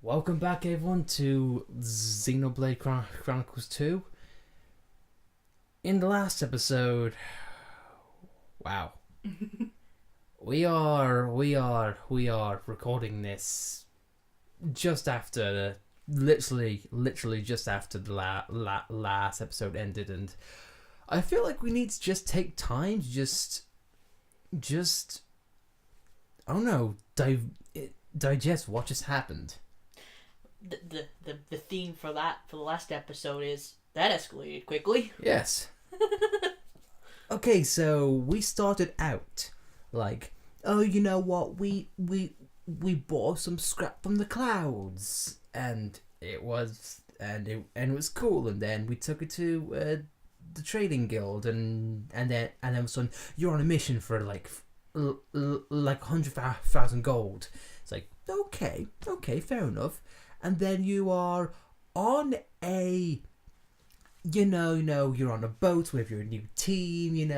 Welcome back, everyone, to Xenoblade Chronicles 2. In the last episode, wow, we are recording this just after, literally just after the last episode ended, and I feel like we need to just take time to just I don't know, digest what just happened. The theme for the last episode is that escalated quickly. Yes. Okay, so we started out like, oh, you know what? We bought some scrap from the clouds, and it was cool. And then we took it to the trading guild, and then all of a sudden you're on a mission for like 100,000 gold. It's like, okay, fair enough. And then you are on a, you're on a boat with your new team, you're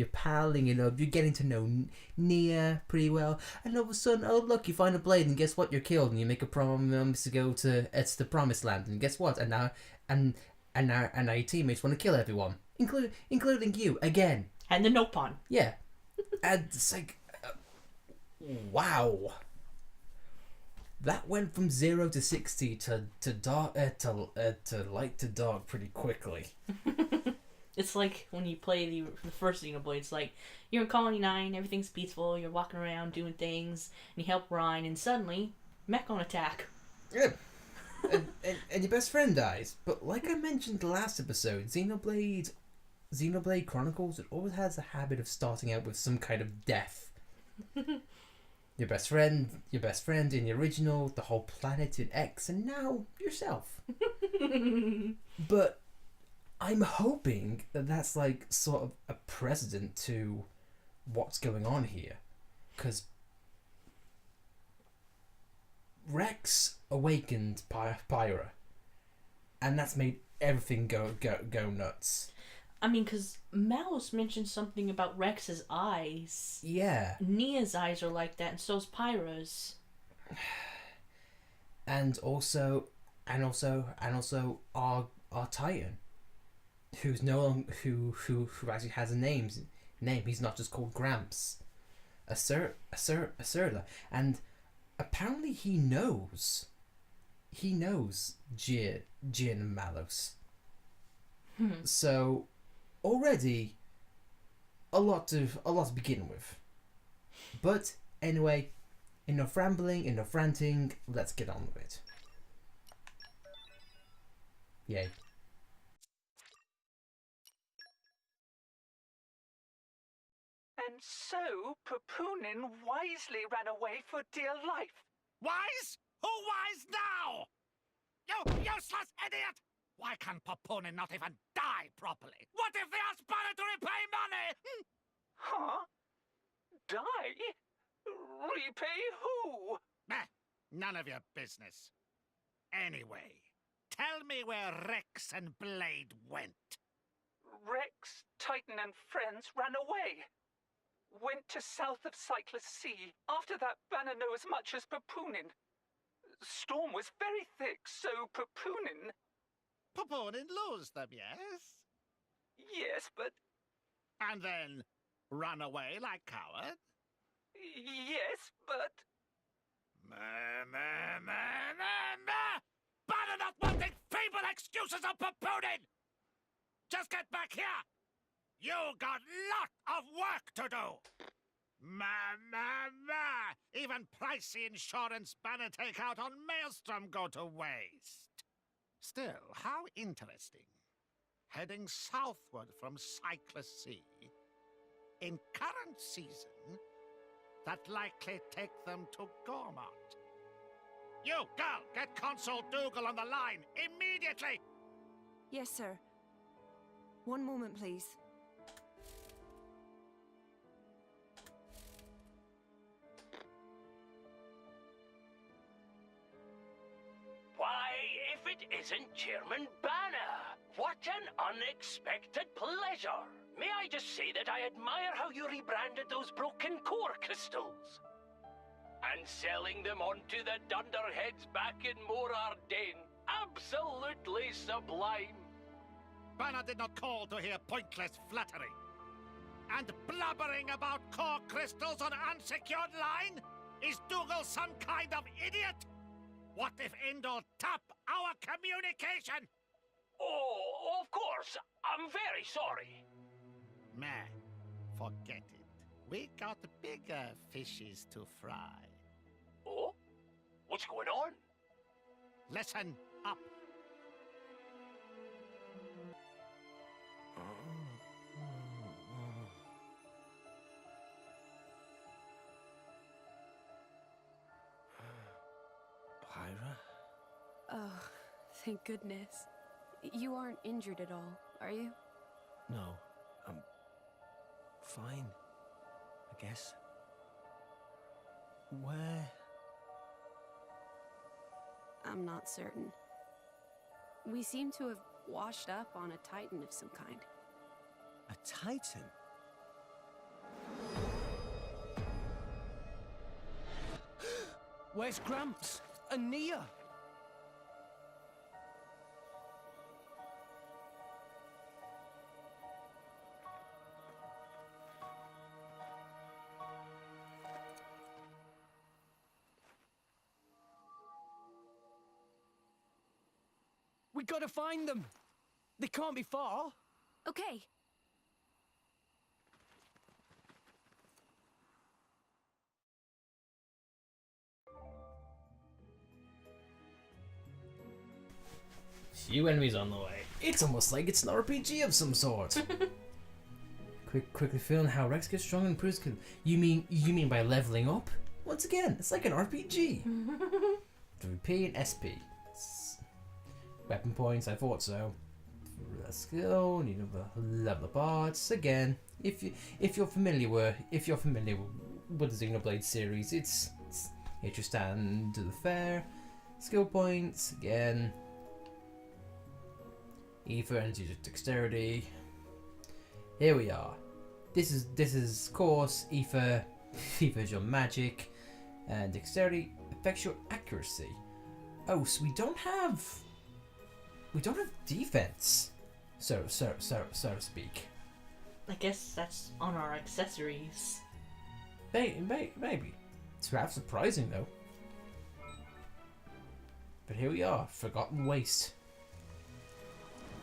palling, you're getting to know Nia pretty well. And all of a sudden, oh look, you find a blade, and guess what? You're killed, and you make a promise to go to the promised land, and guess what? And now your teammates want to kill everyone, including you again. And the Nopon. Yeah, and it's like, wow. That went from 0 to 60 to dark to light to dark pretty quickly. It's like when you play the first Xenoblade. It's like you're in Colony 9, everything's peaceful, you're walking around doing things, and you help Ryan, and suddenly, mech on attack. Yeah. and your best friend dies. But like I mentioned the last episode, Xenoblade Chronicles, it always has a habit of starting out with some kind of death. Your best friend in the original, the whole planet in X, and now yourself. But I'm hoping that that's like sort of a precedent to what's going on here, because Rex awakened Pyra, and that's made everything go nuts. I mean, because Mouse mentioned something about Rex's eyes. Yeah. Nia's eyes are like that, and so's Pyra's. And also our Titan, who's no longer who actually has a name. He's not just called Gramps. Acerta. And apparently he knows Jin and Malos. So already a lot to begin with. But anyway, enough rambling, enough ranting, let's get on with it. Yay. And so Papunin wisely ran away for dear life. Wise? Who wise now? You useless idiot! Why can Papunin not even die properly? What if they ask Pyra to repay money? Huh? Die? Repay who? None of your business. Anyway, tell me where Rex and Blade went. Rex, Titan, and friends ran away. Went to south of Cyclus Sea. After that, Banner knew as much as Papunin. Storm was very thick, so Papunin... Papunin lose them, yes? Yes, but... And then run away like coward? Yes, but... Banner not wanting feeble excuses of Papunin! Just get back here! You got lot of work to do! Even pricey insurance Banner take out on Maelstrom go to waste. Still, how interesting. Heading southward from Cyclus Sea. In current season, that likely take them to Dromarch. You, girl, get Consul Dougal on the line, immediately! Yes, sir. One moment, please. Why, if it isn't Chairman Banner! What an unexpected pleasure! May I just say that I admire how you rebranded those broken core crystals? and selling them onto the dunderheads back in Morardane. Absolutely sublime. Banner did not call to hear pointless flattery. And blabbering about core crystals on unsecured line? Is Dougal some kind of idiot? What if Endor tap our communication? Oh, of course. I'm very sorry. Meh, forget it. We got bigger fishes to fry. Oh? What's going on? Listen up. Pyra? Oh, thank goodness. You aren't injured at all, are you? No, I'm fine, I guess. Where? I'm not certain. We seem to have washed up on a Titan of some kind. A Titan? Where's Gramps? And Nia? We gotta find them! They can't be far! Okay. Few enemies on the way. It's almost like it's an RPG of some sort. Quickly feeling how Rex gets strong and improves. You mean by leveling up? Once again, it's like an RPG. P and SP. Weapon points. I thought so. Let's go. Need to level up arts again. If you're familiar with the Xenoblade series, it's hit your stand to the fair. Skill points again. Ether and dexterity. Here we are. This is course. Ether is your magic, and dexterity affects your accuracy. Oh, so we don't have defense, so to speak. I guess that's on our accessories. Maybe. It's perhaps surprising though. But here we are, Forgotten Waste.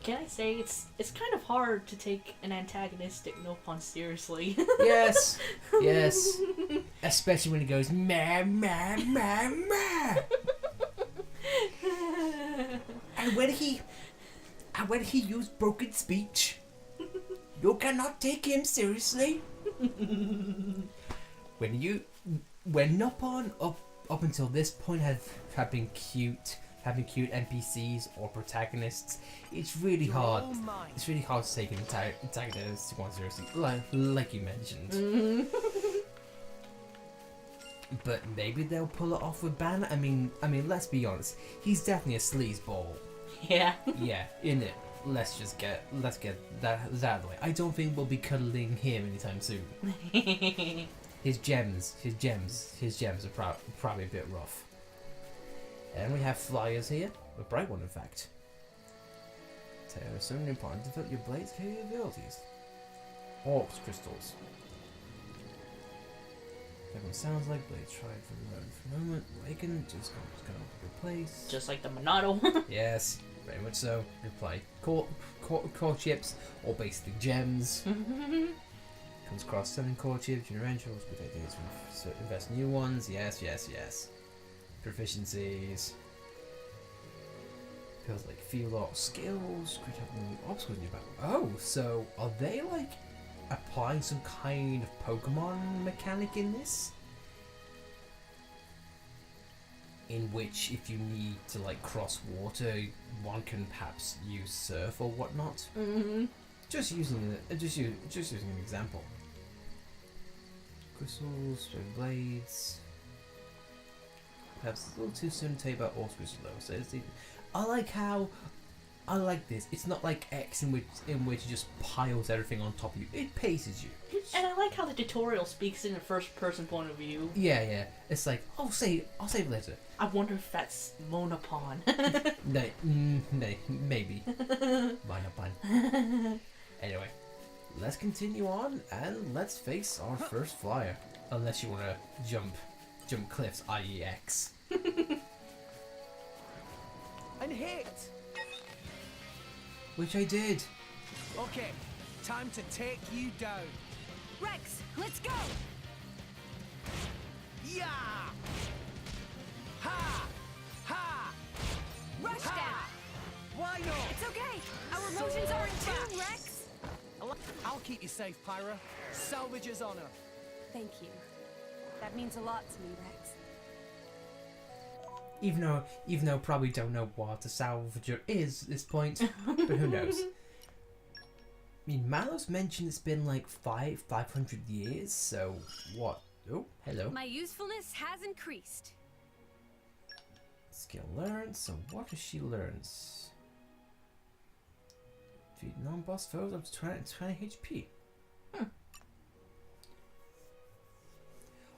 Can I say it's kind of hard to take an antagonistic Nopon seriously. Yes. Especially when he goes meh meh meh meh. And when he used broken speech, you cannot take him seriously. When Nopon up until this point have been cute. Having cute NPCs or protagonists, it's really hard. It's really hard to take an antagonist to one seriously, like you mentioned. But maybe they'll pull it off with Banner. I mean, let's be honest. He's definitely a sleazeball. Yeah. Yeah, in it. Let's get that out of the way. I don't think we'll be cuddling him anytime soon. His gems are probably a bit rough. And we have flyers here, a bright one in fact. Taylor, so important to develop your blade's capabilities. Orcs crystals. Everyone sounds like blades tried for the moment. Awaken, just gonna replace. Just like the Monado. Yes, very much so. Reply. Core chips, or basically gems. Comes across 7 core chips, generentials, good ideas to invest new ones. Yes. Proficiencies. Feels like few lot of skills. Could have new obstacles in your battle. Oh, so are they like applying some kind of Pokemon mechanic in this? In which, if you need to like cross water, one can perhaps use surf or whatnot. Mm-hmm. Just using an example. Crystals, blades. Perhaps it's a little too soon to tell you about Orcs Crystal though. So I like how I like this. It's not like X in which it just piles everything on top of you. It paces you. And I like how the tutorial speaks in a first-person point of view. Yeah. It's like I'll save later. I wonder if that's Monopon. No, maybe. Monopon. Anyway, let's continue on and let's face our first flyer. Unless you want to jump cliffs, i.e. X. And hit! Which I did. Okay, time to take you down. Rex, let's go! Yeah! Ha! Ha! Rush Ha! down! Why not? It's okay! Our emotions are in tune, Rex! I'll keep you safe, Pyra. Salvage's honor. Thank you. That means a lot to me, Rex. Even though probably don't know what a salvager is at this point, but who knows? I mean, Malos mentioned it's been like 500 years, so what? Oh, hello. My usefulness has increased. Skill learned, so what does she learn? Defeat non-boss foes up to 20 HP.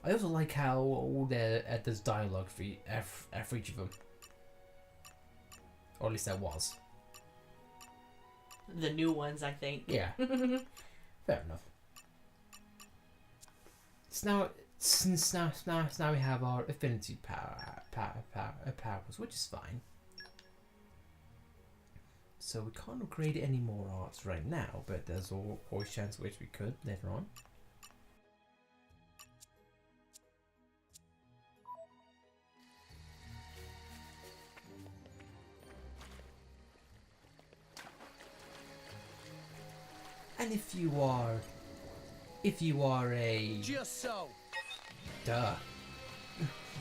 I also like how there's dialogue for each of them. Or at least there was. The new ones, I think. Yeah. Fair enough. So now we have our affinity powers, which is fine. So we can't upgrade any more arts right now, but there's always a chance which we could later on. And if you are a... Just so. Duh.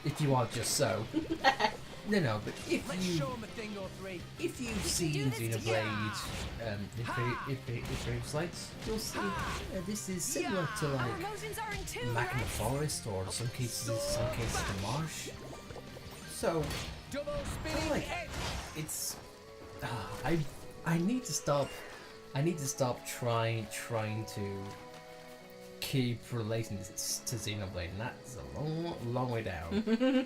If you are just so. No, but if Let's you... show 'em a thing or three. If you've seen Xenoblade Imperial Slides, you'll see this is similar to Our like emotions are in tune, Mac in the Rex! Forest, or in some cases the marsh. So Double spinning like head. it's I need to stop trying to keep relating this to Xenoblade, and that's a long way down.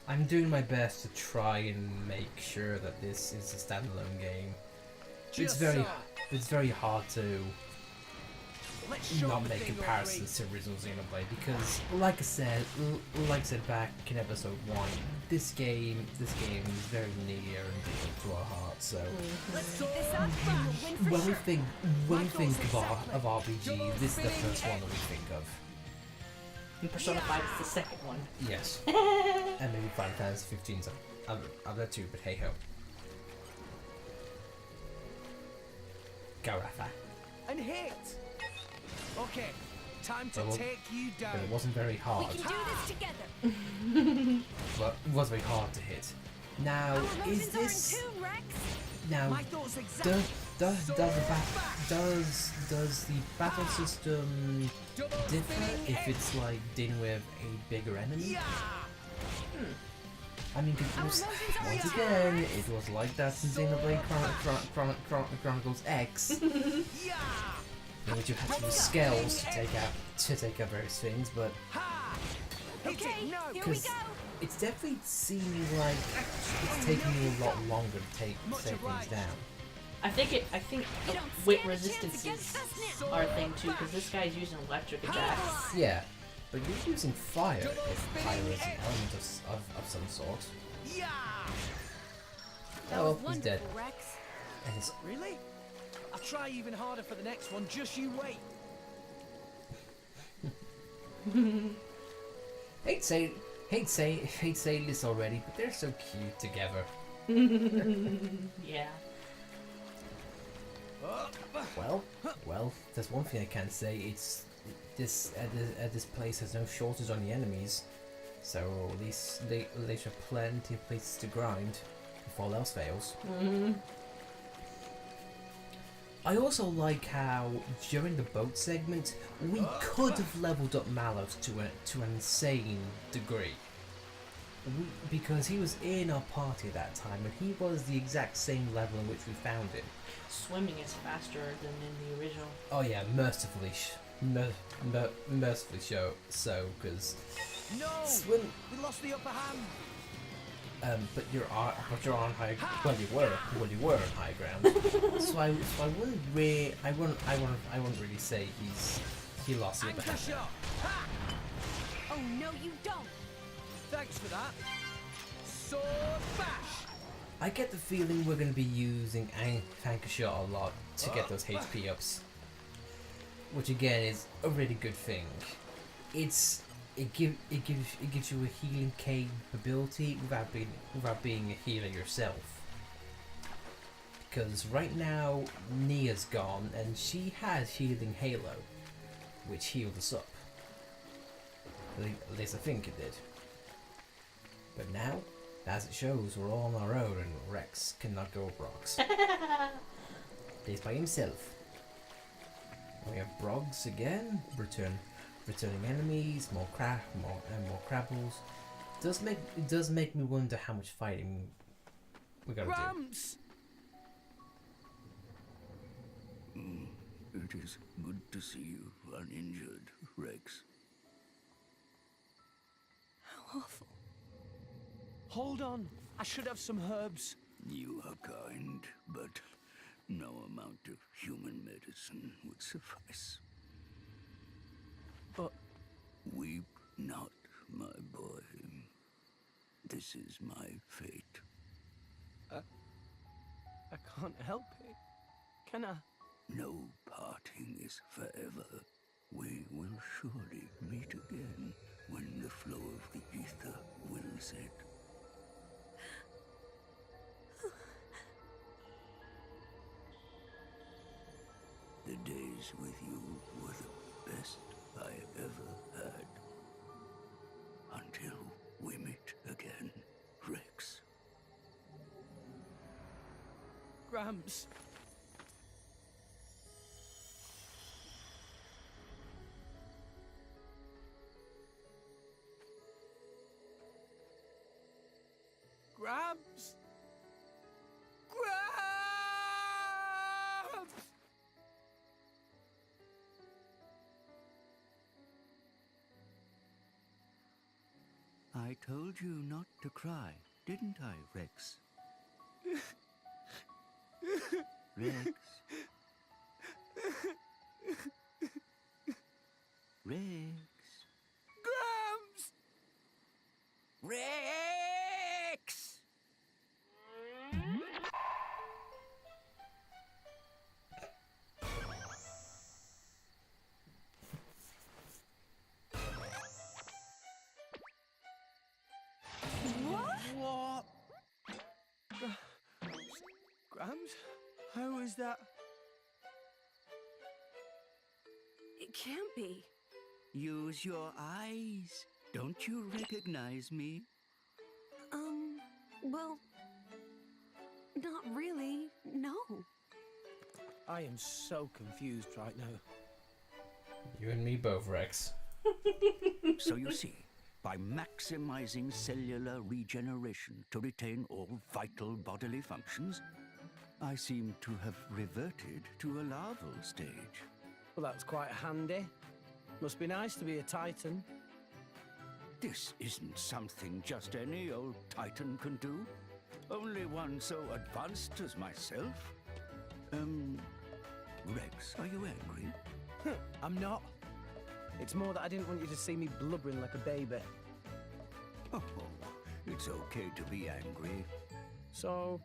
I'm doing my best to try and make sure that this is a standalone game. It's very hard to Let's show 'em not a make thing or comparisons to original Xenoblade, because like I said back in episode 1, this game is very near and dear to our hearts. So Let's keep this up. We'll win for when sure. we think of RPG, this is the first one that we think of. And Persona 5 is the second one. Yes, and maybe Final Fantasy 15's other two, but hey ho. Go Rafa. And hit. Okay, time to Well, take you But down. it wasn't very We hard. can do this together. But it was very hard to hit. Now, Our is emotions this are in tune, Rex. now? My thoughts exactly. Does the battle system Double differ spinning if head. it's like dealing with a bigger enemy? Yeah. I mean, 'cause it Our was, emotions are once in again, tune. it was like that in Xenoblade Chronicles X, Yeah. in which you had to use scales to take out various things, but Ha. Hit Okay, it. No. here we because go. it's definitely seeming like it's taking me a lot longer to take Much things obliged. down. I think You don't wit stand a chance resistances against us now. are a thing too, because this guy's using electric attacks. Yeah, but you're using fire Double if spinning fire is an head. element of some sort. Yeah. That Oh, was he's dead. wonderful, Rex. And it's, Really? I'll try even harder for the next one. Just you wait. hate saying this already, but they're so cute together. Yeah. Well, there's one thing I can say. It's this place has no shortage on the enemies, so at least they have plenty of places to grind if all else fails. I also like how during the boat segment we could have leveled up Malos to an insane degree. because he was in our party at that time, and he was the exact same level in which we found him. Swimming is faster than in the original. Oh yeah, mercifully so, because No! swim. We lost the upper hand! But you're on high. Well, you were on high ground. so I wouldn't really, I wouldn't really say he lost the upper Anchor hand. shot! Ha! Oh, no, you don't! Thanks for that. Sword bash! I get the feeling we're going to be using anchor shot a lot to get those HP ups, which again is a really good thing. It gives you a healing capability without being a healer yourself. Because right now Nia's gone and she has healing halo, which healed us up. At least I think it did. But now, as it shows, we're all on our own and Rex cannot go up rocks. He's by himself. We have Brogs again, returning enemies, more crabbles. It does make me wonder how much fighting we gotta Gramps! It is good to see you uninjured, Rex. How awful. Hold on. I should have some herbs. You are kind, but no amount of human medicine would suffice. But Weep not, my boy. This is my fate. I can't help it. Can I? No parting is forever. We will surely meet again when the flow of the ether wills it. The days with you were the best I ever had. Until we meet again, Rex. Gramps. Gramps. Gramps. I told you not to cry, didn't I, Rex? Rex. Rex. Gramps. Rex! What? Gramps? How is that? It can't be. Use your eyes. Don't you recognize me? Well, not really, no. I am so confused right now. You and me both, Rex. So you see, by maximizing cellular regeneration to retain all vital bodily functions, I seem to have reverted to a larval stage. Well, that's quite handy. Must be nice to be a Titan. This isn't something just any old Titan can do. Only one so advanced as myself. Rex, are you angry? I'm not. It's more that I didn't want you to see me blubbering like a baby. Oh, it's okay to be angry. So,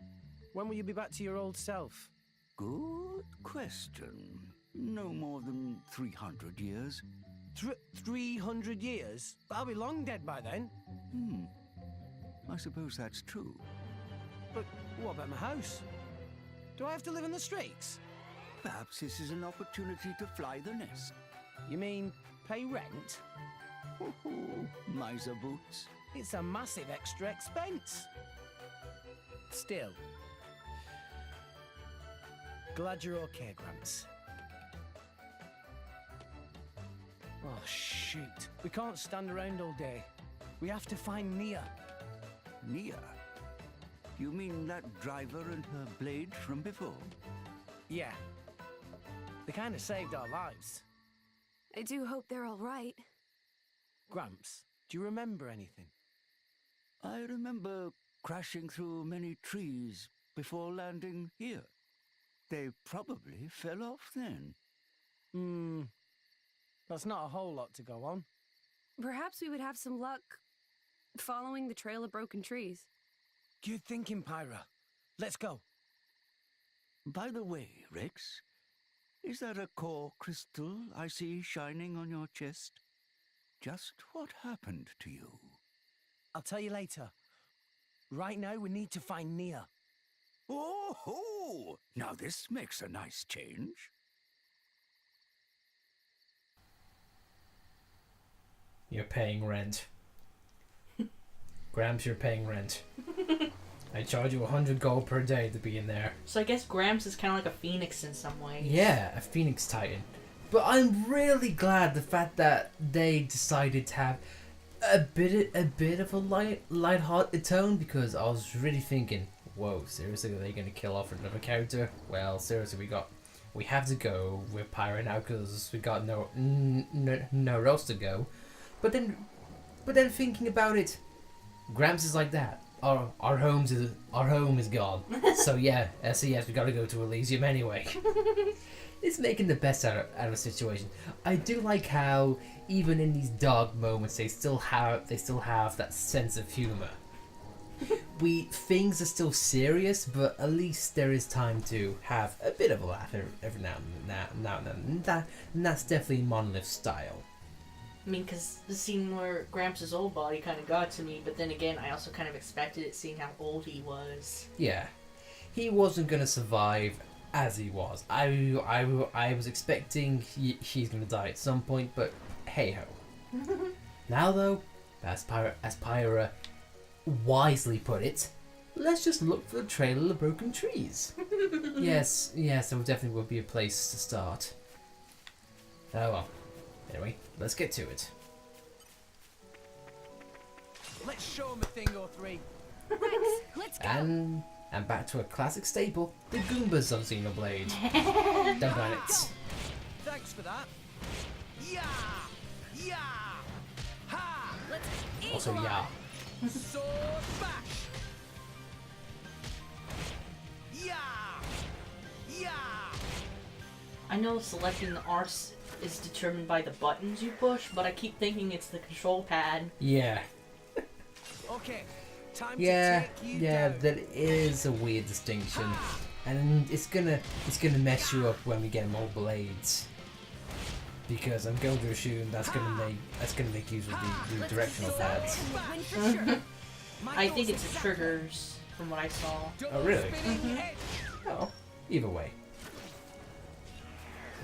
when will you be back to your old self? Good question. No more than 300 years. 300 years? But I'll be long dead by then. I suppose that's true. But what about my house? Do I have to live in the streets? Perhaps this is an opportunity to fly the nest. You mean pay rent? Miser boots. It's a massive extra expense. Still. Glad you're okay, Gramps. Oh, shoot. We can't stand around all day. We have to find Nia. Nia? You mean that driver and her blade from before? Yeah. They kind of saved our lives. I do hope they're all right. Gramps, do you remember anything? I remember crashing through many trees before landing here. They probably fell off then. That's not a whole lot to go on. Perhaps we would have some luck following the trail of broken trees. Good thinking, Pyra. Let's go. By the way, Rex, is that a core crystal I see shining on your chest? Just what happened to you? I'll tell you later. Right now, we need to find Nia. Oh, now this makes a nice change. You're paying rent. Gramps, you're paying rent. I charge you 100 gold per day to be in there. So I guess Gramps is kind of like a phoenix in some way. Yeah, a phoenix titan. But I'm really glad the fact that they decided to have a bit of a light-hearted tone, because I was really thinking, whoa, seriously, are they going to kill off another character? Well, seriously, we have to go with Pyra now because we got nowhere else to go. But then thinking about it, Gramps is like that. Our home is gone. So yes, we gotta go to Elysium anyway. It's making the best out of a situation. I do like how even in these dark moments they still have that sense of humor. Things are still serious, but at least there is time to have a bit of a laugh every now and then. And that's definitely Monolith style. I mean, because the scene where Gramps' old body kind of got to me, but then again, I also kind of expected it seeing how old he was. Yeah. He wasn't going to survive as he was. I was expecting he's going to die at some point, but hey-ho. Now, though, as Pyra wisely put it, let's just look for the trail of the broken trees. yes, there definitely will be a place to start. Oh well. Anyway, let's get to it. Let's show him a thing or three. Let's go. And back to a classic staple, the Goombas of Xenoblade. Don't mind it. Thanks for that. Yeah! Ha! Let's eat. Also, yeah. Sword bash! Yeah! I know selecting the arts is determined by the buttons you push, but I keep thinking it's the control pad. Yeah. Okay, time To take you down. That is a weird distinction, and it's gonna mess you up when we get more blades, because I'm going to assume that's gonna make use of the directional pads. I think it's the triggers from what I saw. Oh really? Oh, either way.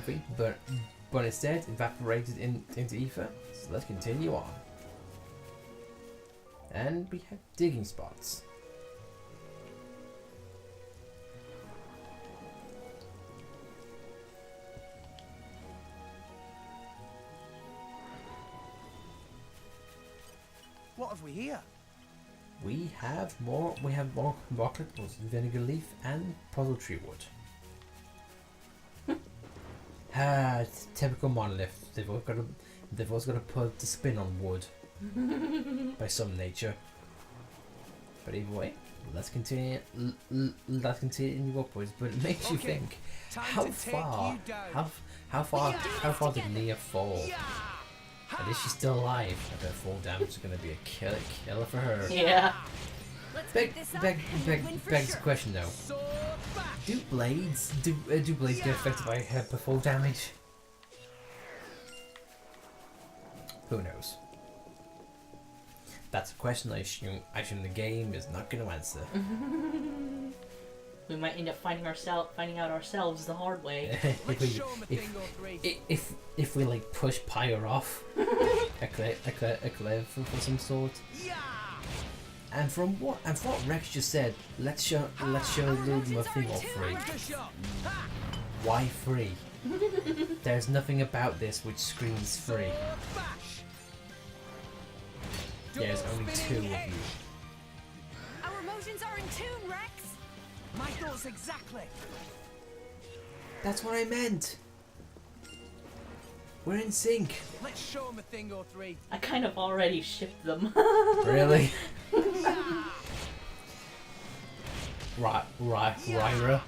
Okay, but instead evaporated into ether. So let's continue on. And we have digging spots. What have we here? We have more collectibles, vinegar leaf and puzzle tree wood. Typical Monolith. They've always got to put the spin on wood by some nature. But either way, let's continue upwards. But it makes you think: how far did Nia fall? And is she still alive? I bet fall damage is going to be a killer for her. Yeah. Begs the question though: do blades get affected by fall damage? Who knows? That's a question I assume the game is not going to answer. We might end up finding out ourselves the hard way. if we like push Pyra off a cliff for some sort. And from what Rex just said, let's show them a thing or free. Why free? There's nothing about this which screams free. There's only two of you. emotions are in tune, Rex. My thoughts exactly. That's what I meant. We're in sync. Let's show him a thing or three. I kind of already shipped them. Really? Ryra.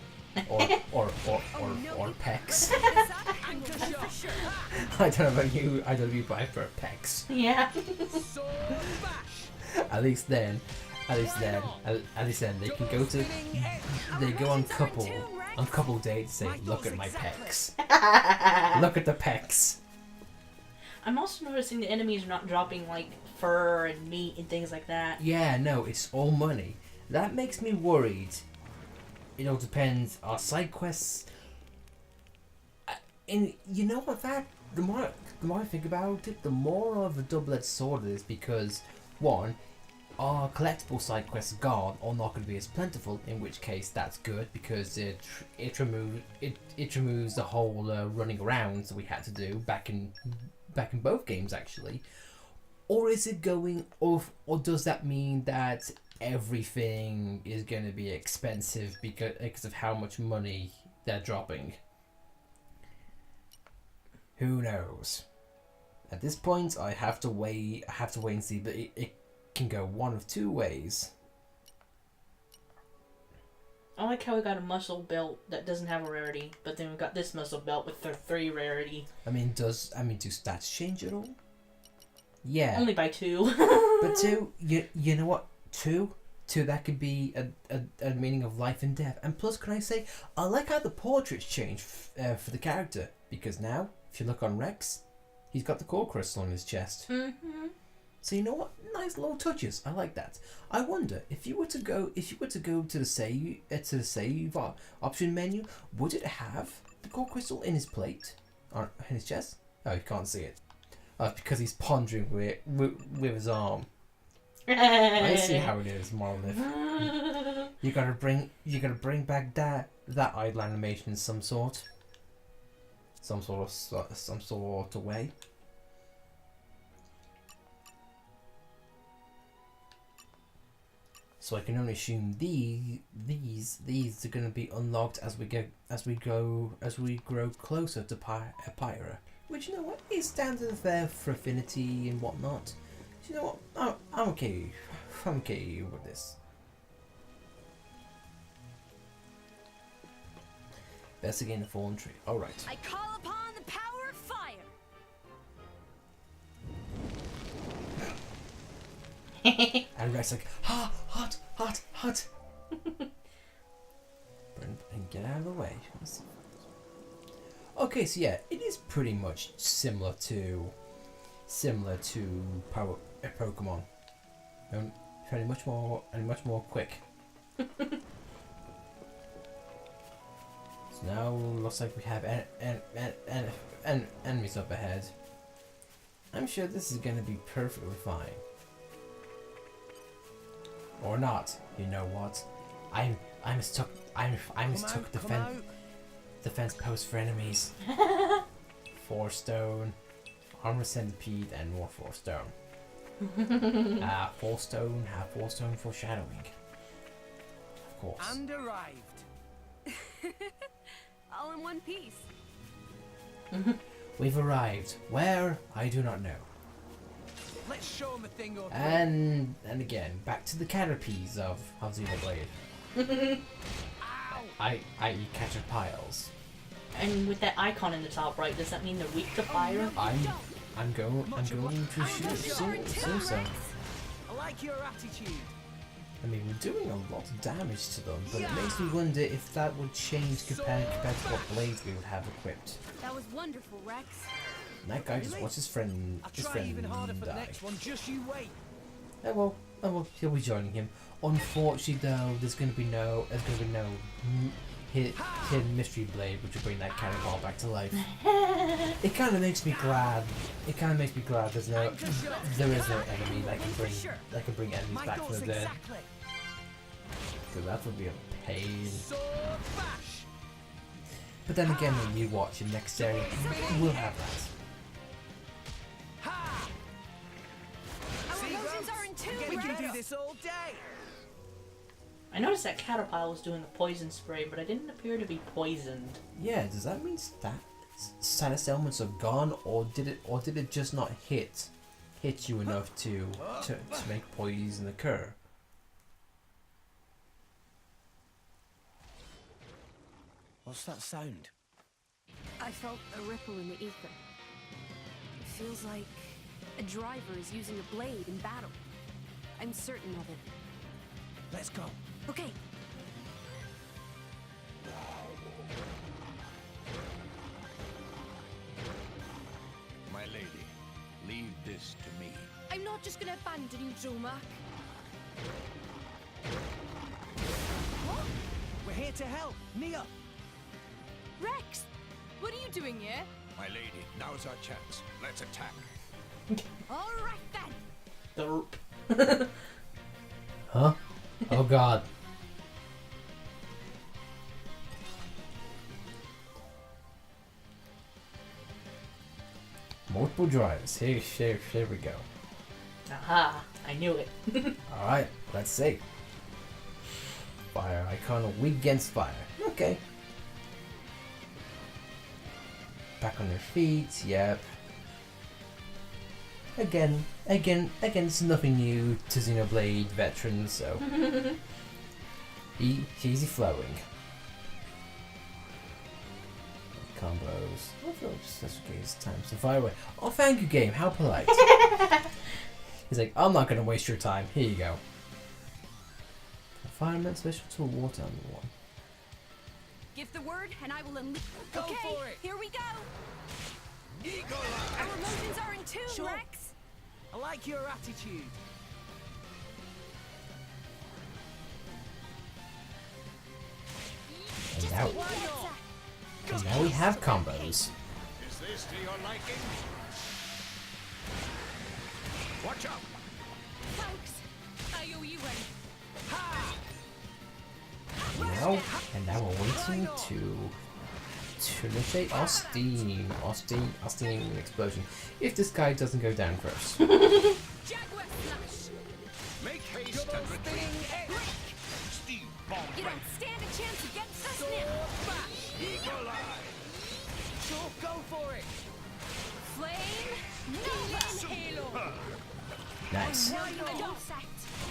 Or Pex. I don't know about you, I don't know if I prefer Pex. Yeah. At least then they can go on couple dates and say, look at my pecs. Look at the pecs. I'm also noticing the enemies are not dropping like fur and meat and things like that. Yeah, no, it's all money. That makes me worried. It all depends. Our side quests. And you know what? The more I think about it, the more of a double-edged sword it is, because one, our collectible side quests are gone or not going to be as plentiful. In which case, that's good because it removes the whole running around that we had to do back in both games actually. Or is it going off? Or does that mean that everything is going to be expensive because of how much money they're dropping? Who knows? At this point, I have to wait and see, but it can go one of two ways. I like how we got a muscle belt that doesn't have a rarity, but then we got this muscle belt with the 3 rarity. Do stats change at all? Yeah. Only by 2. But 2, you know what? 2, that could be a meaning of life and death. And plus, can I say, I like how the portraits change for the character, because now, if you look on Rex, he's got the core crystal on his chest. Mm-hmm. So you know what? Nice little touches. I like that. I wonder if you were to go to the save option menu, would it have the core crystal in his plate or in his chest? Oh, you can't see it. Oh, because he's pondering with his arm. I see how it is, Monolith. You gotta bring back that idle animation in some sort of way. So I can only assume these are going to be unlocked as we grow closer to Pyra, which, you know what, is standard fare for affinity and whatnot. You know what, I'm okay with this. Best again the fallen tree. All right. I call upon the power of fire. And Rex like, hot. And get out of the way. Okay, so yeah, it is pretty much similar to Pokemon. Fairly much more quick. So now looks like we have enemies up ahead. I'm sure this is gonna be perfectly fine. Or not. You know what? I mistook defense post for enemies. 4 stone, armor centipede, and more 4 stone. 4 stone, have 4 stone foreshadowing. Of course. And arrived. All in one piece. We've arrived. Where? I do not know. Let's show him a thing or three. And again, back to the Caterpies of Xenoblade. I eat Caterpiles. And with that icon in the top right, does that mean they're weak to fire? I'm going to shoot so. I like your attitude. I mean, we're doing a lot of damage to them, but it makes me wonder if that would change compared to what blades we would have equipped. That was wonderful, Rex. And that guy just watched his friend I'll try even harder for the die. next one. Just you wait. Oh well, he'll be joining him. Unfortunately, though, there's going to be no hidden mystery blade, which will bring that cannonball back to life. It kind of makes me glad. There is no enemy that can bring enemies back from the dead. Because that would be a pain. But then again, when you watch it next area, we'll have that. See, Gramps? We can do this all day. I noticed that Caterpillar was doing a poison spray, but I didn't appear to be poisoned. Yeah, does that mean status elements are gone, or did it just not hit you enough to make poison occur? What's that sound? I felt a ripple in the ether. It feels like a driver is using a blade in battle. I'm certain of it. Let's go. Okay. My lady, leave this to me. I'm not just gonna abandon you, Dromarch. What? We're here to help. Nia! Rex! What are you doing here? My lady, now's our chance. Let's attack. Alright then! Derp. Huh? Oh god. Multiple drivers. Here we go. Aha, I knew it. Alright, let's see. Fire icon, weak against fire. Okay. Back on their feet, yep. Again, it's nothing new to Xenoblade veterans, so easy flowing. Combos. That's okay, it's time to fire away. Oh, thank you, game. How polite. He's like, I'm not gonna waste your time. Here you go. Fireman special tool, water on one. Give the word and I will unleash. Go Okay, for it. here we go. Eagle Our emotions are in tune, Sure. Rex. I like your attitude. And now, and now we have combos. Is this to your liking? Watch out! Thanks. I owe you one. And now we're waiting to initiate our steam explosion. If this guy doesn't go down first. Jaguar slash. Make haste and retreat. Steam bomb. You don't stand a chance against us now. Eagle eye. Sure, go for it. Flame Nova. Halo. Nice.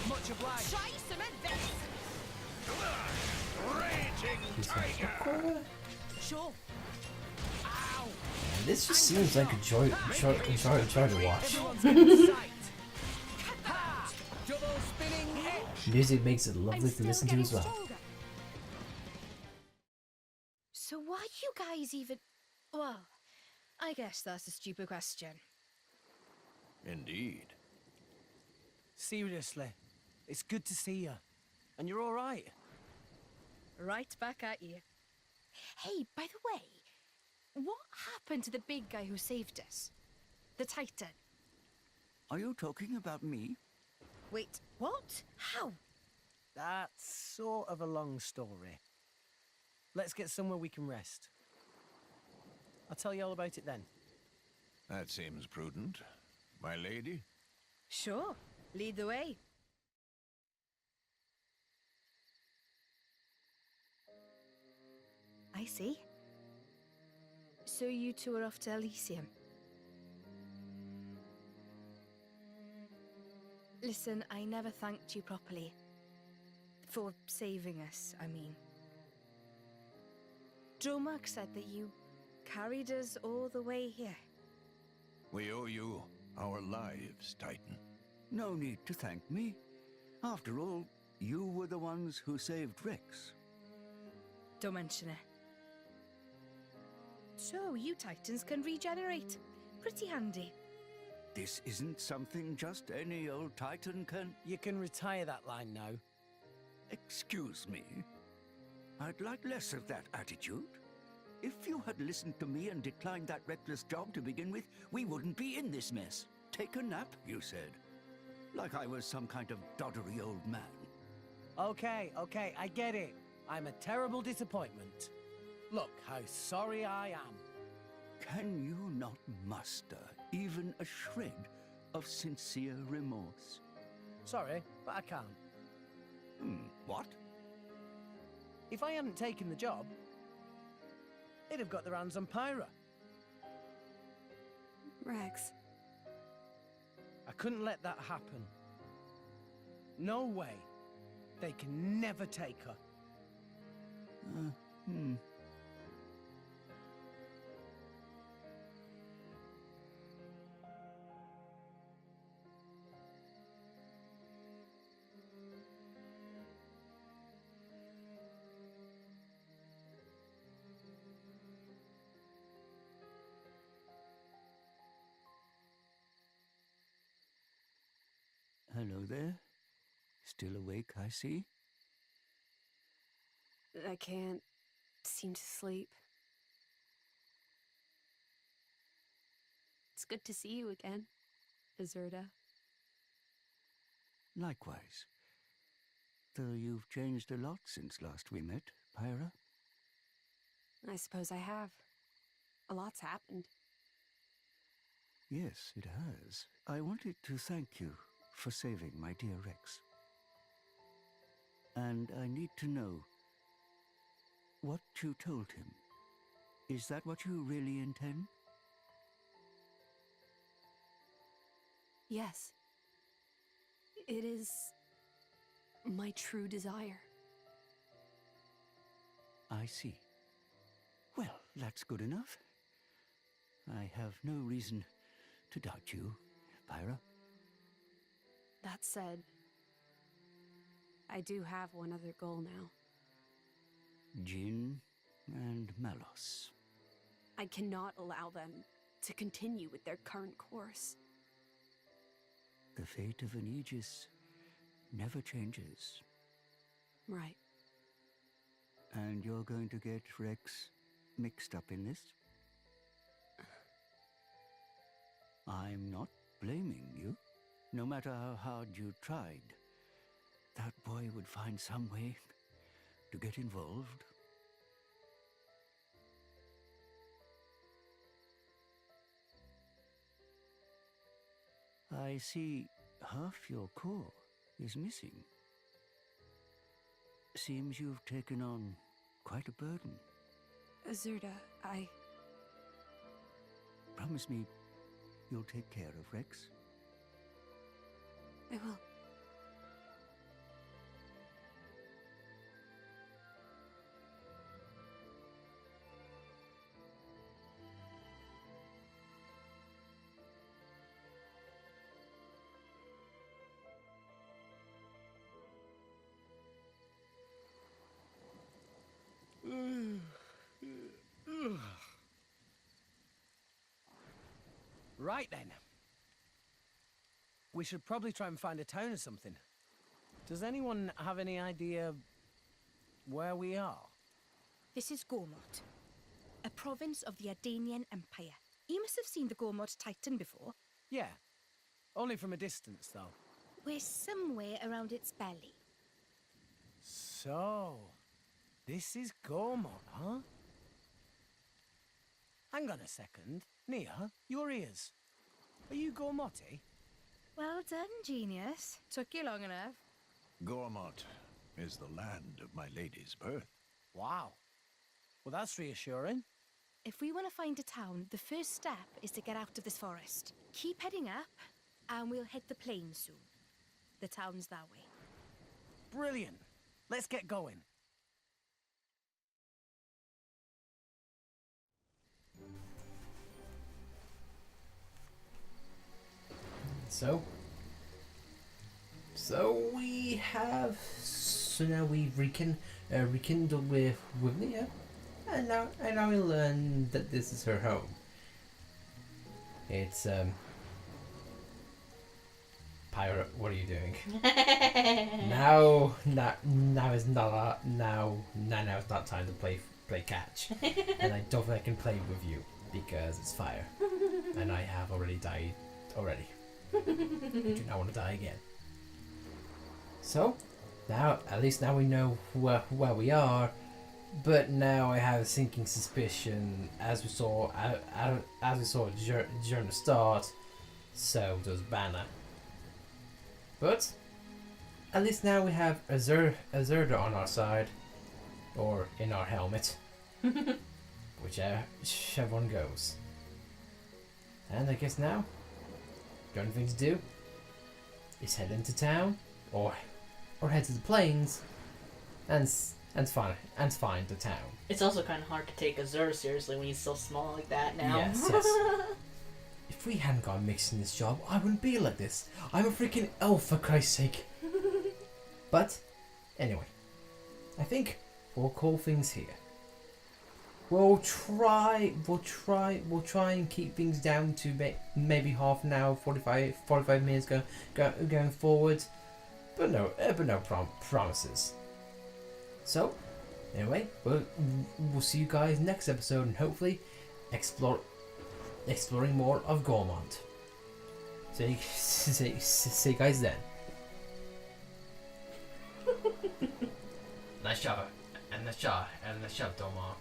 Much obliged. Try some advance. Raging He's like, tiger. Sure. Ow. And this just seems like a joy to watch. Everyone's getting sight. Ha! Double spinning hit. Music makes it lovely to listen to as well. So why you guys even... Well, I guess that's a stupid question. Indeed. Seriously, it's good to see you. And you're all right. Right back at you. Hey, by the way, what happened to the big guy who saved us? The Titan. Are you talking about me? Wait, what? How? That's sort of a long story. Let's get somewhere we can rest. I'll tell you all about it then. That seems prudent. My lady? Sure. Lead the way. I see. So you two are off to Elysium. Listen, I never thanked you properly. For saving us, I mean. Dromarch said that you carried us all the way here. We owe you our lives, Titan. No need to thank me. After all, you were the ones who saved Rex. Don't mention it. So, you Titans can regenerate. Pretty handy. This isn't something just any old Titan can... You can retire that line now. Excuse me. I'd like less of that attitude. If you had listened to me and declined that reckless job to begin with, we wouldn't be in this mess. Take a nap, you said. Like I was some kind of doddery old man. Okay, I get it. I'm a terrible disappointment. Look how sorry I am. Can you not muster even a shred of sincere remorse? Sorry, but I can't. What? If I hadn't taken the job, they'd have got their hands on Pyra. Rex, I couldn't let that happen. No way. They can never take her. Hello there. Still awake, I see. I can't seem to sleep. It's good to see you again, Azurda. Likewise. Though you've changed a lot since last we met, Pyra. I suppose I have. A lot's happened. Yes, it has. I wanted to thank you for saving my dear Rex. And I need to know what you told him. Is that what you really intend? Yes. It is my true desire. I see. Well, that's good enough. I have no reason to doubt you, Pyra. That said, I do have one other goal now. Jinn and Malos. I cannot allow them to continue with their current course. The fate of an Aegis never changes. Right. And you're going to get Rex mixed up in this? I'm not blaming you. No matter how hard you tried, that boy would find some way to get involved. I see half your core is missing. Seems you've taken on quite a burden. Azurda, Promise me you'll take care of Rex. I will. Right then. We should probably try and find a town or something. Does anyone have any idea where we are? This is Gormott, a province of the Ardanian Empire. You must have seen the Gormott Titan before. Yeah. Only from a distance, though. We're somewhere around its belly. So, this is Gormott, huh? Hang on a second. Nia, your ears. Are you Gormotti? Well done, genius. Took you long enough. Gormott is the land of my lady's birth. Wow. Well, that's reassuring. If we want to find a town, the first step is to get out of this forest. Keep heading up, and we'll hit the plain soon. The town's that way. Brilliant. Let's get going. So we have. So now we've rekindled with Nia, and now we learn that this is her home. It's Pyra, what are you doing? now is not now is not time to play catch, and I don't think I can play with you because it's fire, and I have already died already. I do not want to die again. So, now at least now we know where we are, but now I have a sinking suspicion, as we saw during the start. So does Banner. But at least now we have Azurda on our side, Or in our helmet. Whichever one goes. And I guess now, the only thing to do is head into town, or head to the plains, and find the town. It's also kind of hard to take Azur seriously when he's so small like that now. Yes. If we hadn't got mixed in this job, I wouldn't be like this. I'm a freaking elf, for Christ's sake. But anyway, I think we'll call things here. We'll try and keep things down to maybe half an hour, 45 minutes going forward, but no promises. So, anyway, we'll see you guys next episode, and hopefully exploring more of Gormont. See you guys then. Nice job, Dromarch.